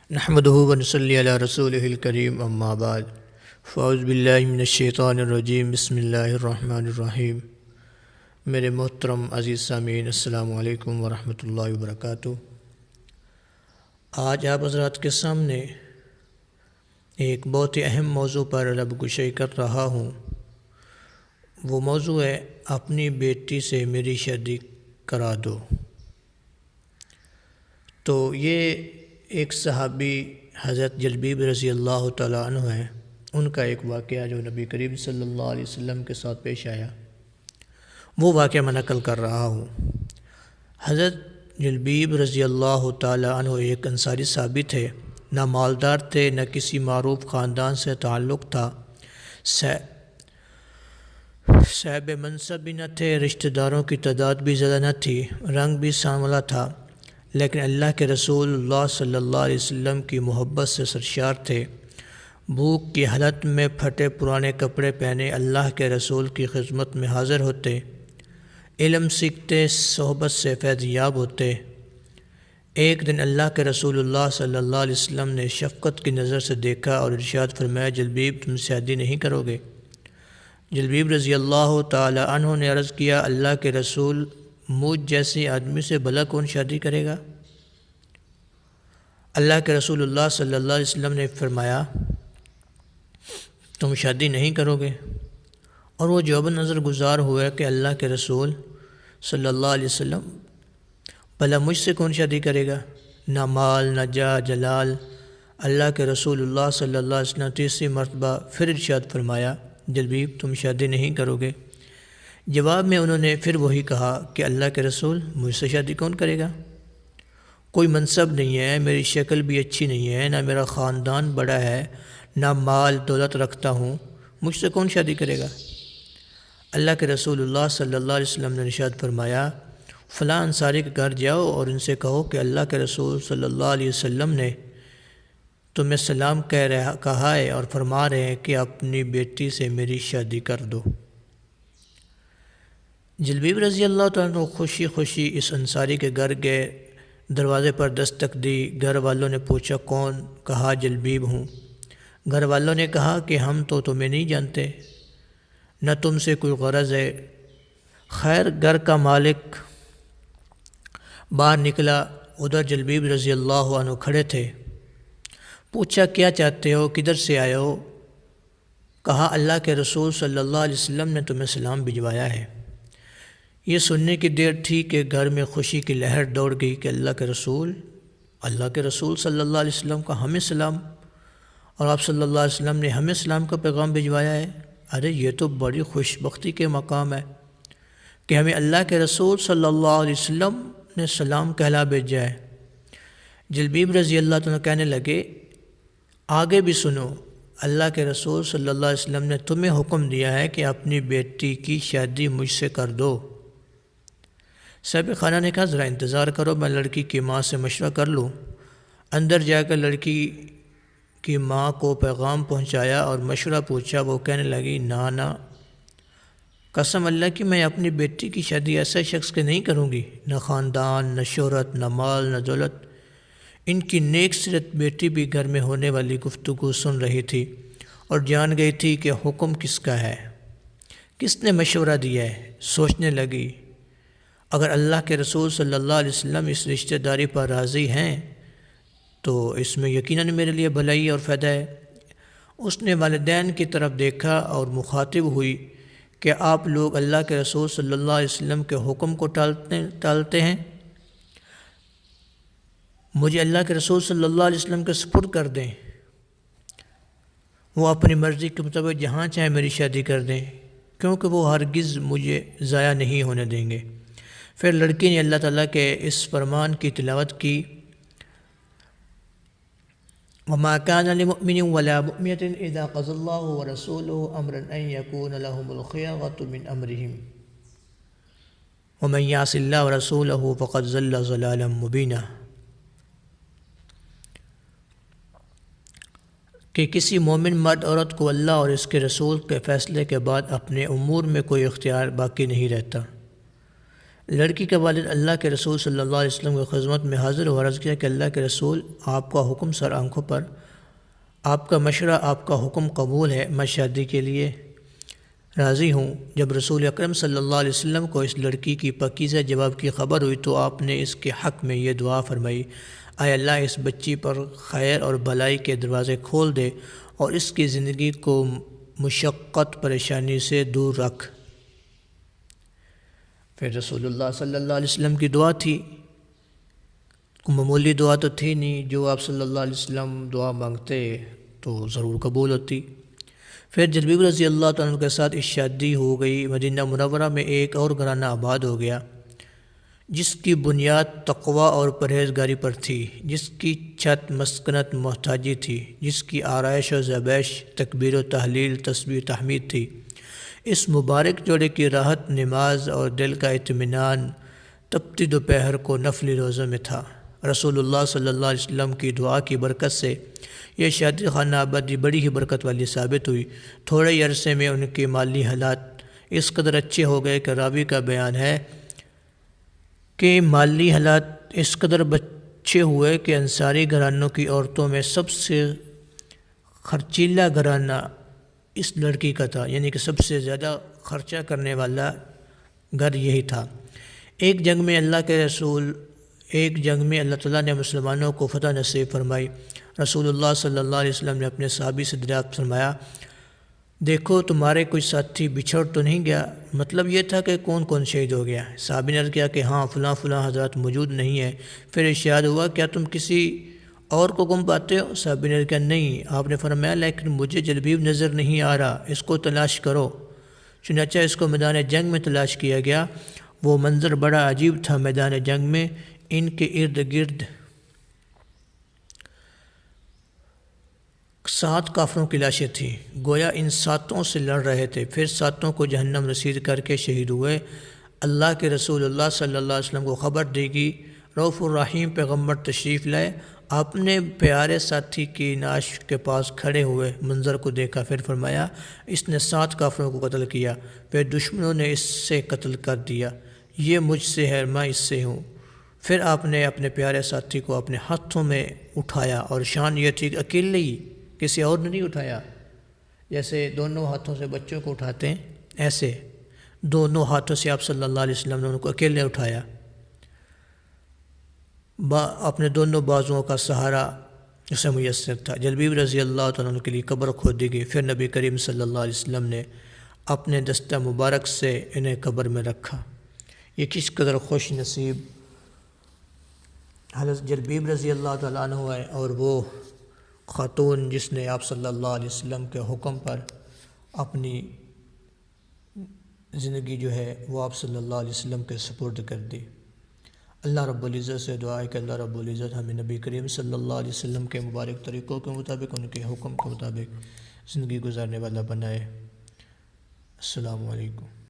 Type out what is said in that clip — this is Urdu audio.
نحمده ونصلي على رسوله الكريم اما بعد فاعوذ باللہ من الشیطان الرجیم بسم اللہ الرحمن الرحیم۔ میرے محترم عزیز سامعین، السلام علیکم ورحمۃ اللہ وبرکاتہ۔ آج آپ حضرات کے سامنے ایک بہت ہی اہم موضوع پر لب گشائی کر رہا ہوں۔ وہ موضوع ہے اپنی بیٹی سے میری شادی کرا دو۔ تو یہ ایک صحابی حضرت جلبیب رضی اللہ تعالیٰ عنہ ہیں، ان کا ایک واقعہ جو نبی کریم صلی اللہ علیہ وسلم کے ساتھ پیش آیا، وہ واقعہ میں نقل کر رہا ہوں۔ حضرت جلبیب رضی اللہ تعالیٰ عنہ ایک انصاری صحابی تھے، نہ مالدار تھے، نہ کسی معروف خاندان سے تعلق تھا، صاحب منصب بھی نہ تھے، رشتہ داروں کی تعداد بھی زیادہ نہ تھی، رنگ بھی سانولا تھا، لیکن اللہ کے رسول اللہ صلی اللہ علیہ وسلم کی محبت سے سرشار تھے۔ بھوک کی حالت میں پھٹے پرانے کپڑے پہنے اللہ کے رسول کی خدمت میں حاضر ہوتے، علم سیکھتے، صحبت سے فیض یاب ہوتے۔ ایک دن اللہ کے رسول اللہ صلی اللہ علیہ وسلم نے شفقت کی نظر سے دیکھا اور ارشاد فرمایا، جلبیب تم شادی نہیں کرو گے؟ جلبیب رضی اللہ تعالی عنہ نے عرض کیا، اللہ کے رسول مجھ جیسے آدمی سے بھلا کون شادی کرے گا؟ اللہ کے رسول اللہ صلی اللہ علیہ وسلم نے فرمایا، تم شادی نہیں کرو گے؟ اور وہ جواباً نظر گزار ہوا کہ اللہ کے رسول صلی اللہ علیہ وسلم بھلا مجھ سے کون شادی کرے گا؟ نہ مال، نہ جاہ جلال۔ اللہ کے رسول اللہ صلی اللہ علیہ وسلم تیسری مرتبہ پھر ارشاد فرمایا، جلبیب تم شادی نہیں کرو گے؟ جواب میں انہوں نے پھر وہی کہا کہ اللہ کے رسول مجھ سے شادی کون کرے گا؟ کوئی منصب نہیں ہے، میری شکل بھی اچھی نہیں ہے، نہ میرا خاندان بڑا ہے، نہ مال دولت رکھتا ہوں، مجھ سے کون شادی کرے گا؟ اللہ کے رسول اللہ صلی اللہ علیہ وسلم نے ارشاد فرمایا، فلاں انصاری کے گھر جاؤ اور ان سے کہو کہ اللہ کے رسول صلی اللہ علیہ وسلم نے تمہیں سلام کہا ہے اور فرما رہے ہیں کہ اپنی بیٹی سے میری شادی کر دو۔ جلبیب رضی اللہ تعالیٰ خوشی خوشی اس انصاری کے گھر گئے، دروازے پر دستک دی، گھر والوں نے پوچھا کون؟ کہا جلبیب ہوں۔ گھر والوں نے کہا کہ ہم تو تمہیں نہیں جانتے، نہ تم سے کوئی غرض ہے۔ خیر گھر کا مالک باہر نکلا، ادھر جلبیب رضی اللہ عنہ کھڑے تھے۔ پوچھا کیا چاہتے ہو، کدھر سے آئے ہو؟ کہا اللہ کے رسول صلی اللہ علیہ وسلم نے تمہیں سلام بھجوایا ہے۔ یہ سننے کی دیر تھی کہ گھر میں خوشی کی لہر دوڑ گئی کہ اللہ کے رسول صلی اللہ علیہ وسلم کا ہمیں سلام، اور آپ صلی اللہ علیہ وسلم نے ہمیں سلام کا پیغام بھجوایا ہے۔ ارے یہ تو بڑی خوش بختی کے مقام ہے کہ ہمیں اللہ کے رسول صلی اللہ علیہ وسلم نے سلام کہلا بھیجا ہے۔ جلبیب رضی اللہ عنہ کہنے لگے، آگے بھی سنو، اللہ کے رسول صلی اللہ علیہ وسلم نے تمہیں حکم دیا ہے کہ اپنی بیٹی کی شادی مجھ سے کر دو۔ صاحب خانہ نے کہا ذرا انتظار کرو، میں لڑکی کی ماں سے مشورہ کر لوں۔ اندر جا کر لڑکی کی ماں کو پیغام پہنچایا اور مشورہ پوچھا۔ وہ کہنے لگی، نہ قسم اللہ کی میں اپنی بیٹی کی شادی ایسے شخص کے نہیں کروں گی، نہ خاندان، نہ شہرت، نہ مال، نہ دولت۔ ان کی نیک سیرت بیٹی بھی گھر میں ہونے والی گفتگو سن رہی تھی اور جان گئی تھی کہ حکم کس کا ہے، کس نے مشورہ دیا ہے۔ سوچنے لگی، اگر اللہ کے رسول صلی اللہ علیہ وسلم اس رشتہ داری پر راضی ہیں تو اس میں یقیناً میرے لیے بھلائی اور فائدہ ہے۔ اس نے والدین کی طرف دیکھا اور مخاطب ہوئی کہ آپ لوگ اللہ کے رسول صلی اللہ علیہ وسلم کے حکم کو ٹالتے ہیں، مجھے اللہ کے رسول صلی اللہ علیہ وسلم کے سپرد کر دیں، وہ اپنی مرضی کے مطابق جہاں چاہے میری شادی کر دیں، کیونکہ وہ ہرگز مجھے ضائع نہیں ہونے دیں گے۔ پھر لڑکی نے اللہ تعالیٰ کے اس فرمان کی تلاوت کی، وَمَا كَانَ لِمُؤْمِنٍ وَلَا مُؤْمِنَةٍ إِذَا قَضَى اللَّهُ وَرَسُولُهُ أَمْرًا أَن يَكُونَ لَهُمُ الْخِيَرَةُ مِنْ أَمْرِهِمْ وَمَن يَعْصِ اللَّهَ وَرَسُولَهُ فَقَدْ ضَلَّ ضَلَالًا مُبِينًا، کہ کسی مومن مرد عورت کو اللہ اور اس کے رسول کے فیصلے کے بعد اپنے امور میں کوئی اختیار باقی نہیں رہتا، لڑکی کا والد اللہ کے رسول صلی اللہ علیہ وسلم کی خدمت میں حاضر ہوا، عرض کیا کہ اللہ کے رسول، آپ کا حکم سر آنکھوں پر، آپ کا مشورہ، آپ کا حکم قبول ہے، میں شادی کے لیے راضی ہوں۔ جب رسول اکرم صلی اللہ علیہ وسلم کو اس لڑکی کی پاکیزہ جواب کی خبر ہوئی تو آپ نے اس کے حق میں یہ دعا فرمائی، اے اللہ اس بچی پر خیر اور بھلائی کے دروازے کھول دے اور اس کی زندگی کو مشقت پریشانی سے دور رکھ۔ پھر رسول اللہ صلی اللہ علیہ وسلم کی دعا تھی، معمولی دعا تو تھی نہیں، جو آپ صلی اللہ علیہ وسلم دعا مانگتے تو ضرور قبول ہوتی۔ پھر جلبیب رضی اللہ تعالیٰ عنہ کے ساتھ اس شادی ہو گئی۔ مدینہ منورہ میں ایک اور گھرانہ آباد ہو گیا جس کی بنیاد تقوی اور پرہیزگاری پر تھی، جس کی چھت مسکنت محتاجی تھی، جس کی آرائش و زیبائش تکبیر و تحلیل تسبیح تحمید تھی۔ اس مبارک جوڑے کی راحت نماز اور دل کا اطمینان تپتی دوپہر کو نفلی روزوں میں تھا۔ رسول اللہ صلی اللہ علیہ وسلم کی دعا کی برکت سے یہ شادی خانہ آبادی بڑی ہی برکت والی ثابت ہوئی۔ تھوڑے ہی عرصے میں ان کے مالی حالات اس قدر اچھے ہو گئے کہ راوی کا بیان ہے کہ مالی حالات اس قدر اچھے ہوئے کہ انصاری گھرانوں کی عورتوں میں سب سے خرچیلا گھرانہ اس لڑکی کا تھا، یعنی کہ سب سے زیادہ خرچہ کرنے والا گھر یہی تھا۔ ایک جنگ میں اللہ تعالیٰ نے مسلمانوں کو فتح نصیب فرمائی۔ رسول اللہ صلی اللہ علیہ وسلم نے اپنے صحابی سے دریافت فرمایا، دیکھو تمہارے کوئی ساتھی بچھڑ تو نہیں گیا؟ مطلب یہ تھا کہ کون کون شہید ہو گیا؟ صحابی نے عرض کیا کہ ہاں فلاں فلاں حضرات موجود نہیں ہیں۔ پھر ارشاد ہوا، کیا تم کسی اور کو گم پاتے ہو؟ صحابی نے عرض کیا نہیں۔ آپ نے فرمایا، لیکن مجھے جلبیب نظر نہیں آ رہا، اس کو تلاش کرو۔ چنانچہ اس کو میدان جنگ میں تلاش کیا گیا۔ وہ منظر بڑا عجیب تھا۔ میدان جنگ میں ان کے ارد گرد 7 کافروں کی لاشیں تھیں، گویا ان 7 سے لڑ رہے تھے۔ پھر 7 کو جہنم رسید کر کے شہید ہوئے۔ اللہ کے رسول اللہ صلی اللہ علیہ وسلم کو خبر دی گئی، رؤوف الرحیم پیغمبر تشریف لائے۔ اپنے پیارے ساتھی کی نعش کے پاس کھڑے ہوئے منظر کو دیکھا، پھر فرمایا، اس نے 7 کافروں کو قتل کیا، پھر دشمنوں نے اس سے قتل کر دیا، یہ مجھ سے ہے، میں اس سے ہوں۔ پھر آپ نے اپنے پیارے ساتھی کو اپنے ہاتھوں میں اٹھایا، اور شان یہ تھی کہ اکیلے ہی، کسی اور نے نہیں اٹھایا، جیسے دونوں ہاتھوں سے بچوں کو اٹھاتے ہیں ایسے دونوں ہاتھوں سے آپ صلی اللہ علیہ وسلم نے ان کو اکیلے اٹھایا۔ اپنے دونوں بازوؤں کا سہارا اسے میسر تھا۔ جلبیب رضی اللہ تعالیٰ عنہ کے لیے قبر کھودی گئی۔ پھر نبی کریم صلی اللہ علیہ وسلم نے اپنے دستہ مبارک سے انہیں قبر میں رکھا۔ یہ کس قدر خوش نصیب حضرت جلبیب رضی اللہ تعالیٰ عنہ ہے، اور وہ خاتون جس نے آپ صلی اللہ علیہ وسلم کے حکم پر اپنی زندگی جو ہے وہ آپ صلی اللہ علیہ وسلم کے سپرد کر دی۔ اللہ رب العزت سے دعا ہے کہ اللہ رب العزت ہمیں نبی کریم صلی اللہ علیہ وسلم کے مبارک طریقوں کے مطابق، ان کے حکم کے مطابق زندگی گزارنے والا بنائے۔ السلام علیکم۔